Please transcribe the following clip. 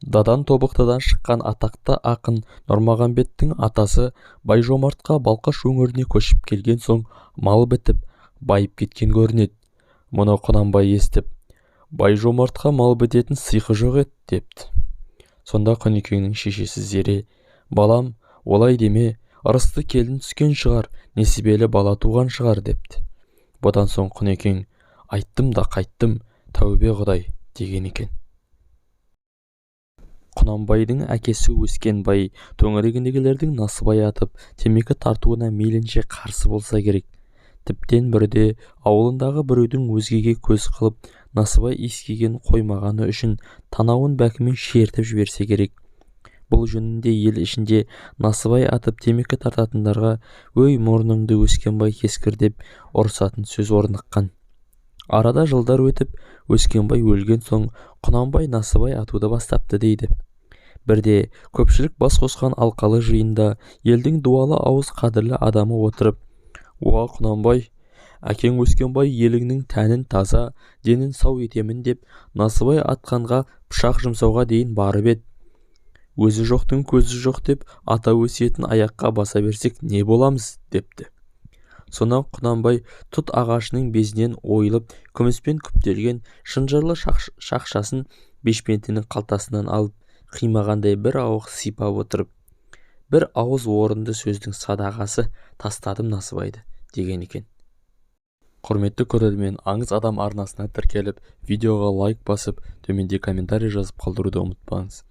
Дадан тобықтыдан шыққан атақты ақын Нұрмағамбеттің атасы Байжомартқа Балқаш өңіріне көшіп келген соң мал бітіп, байып кеткен көрінеді. Мұны Құнанбай естіп, Байжомартқа мал бітетін сиқы жоқ еді, депті. Сонда Құнекеңнің шешесі Зере, балам, олай деме, ырысты келін түскен шығар, несібелі бала туған шығар, депті. Бұдан соң Құнекең, айттым да қайттым, тәубе Құдай, деген екен. Құнанбайдың әкесі Өскенбай төңірегіндегілердің насыбай атып, темекі тартуына мейлінше қарсы болса керек. Тіптен бірде ауылындағы біреудің өзгеге көз қылып, насыбай иіскеген қоймағаны үшін танауын бәкімен шертіп жіберсе керек. Бұл жөнінде ел ішінде насыбай атып темекі тартатындарға өй мұрныңды Өскенбай кескір деп ұрсатын сөз орныққан. Арада жылдар өтіп, Өскенбай өлген соң Құнанбай насыбай атуды бастапты дейді. Бірде көпшілік бас қосқан алқалы жиында елдің дуалы ауыз қадірлі адамы отырып, «Уа Құнанбай, әкең Өскенбай еліңнің тәнін таза, денін сау етемін деп, насыбай атқанға пышақ жұмсауға дейін барып еді. Өзі жоқтың көзі жоқ деп, ата өсиетін аяққа баса берсек не боламыз?» депті. Сонан Құнанбай тұт ағашының безінен ойылып, күміспен күптелген шынжырлы шақшасын бешпентінің қалтасынан алып, қимағандай бір ауық сипап отырып, бір ауыз орынды сөздің садағасы тастадым насыбайды, деген екен. Құрметті көрермен, аңыз адам арнасына тіркеліп, видеоға лайк басып, төменде комментарий жазып қалдыруды ұмытпаңыз.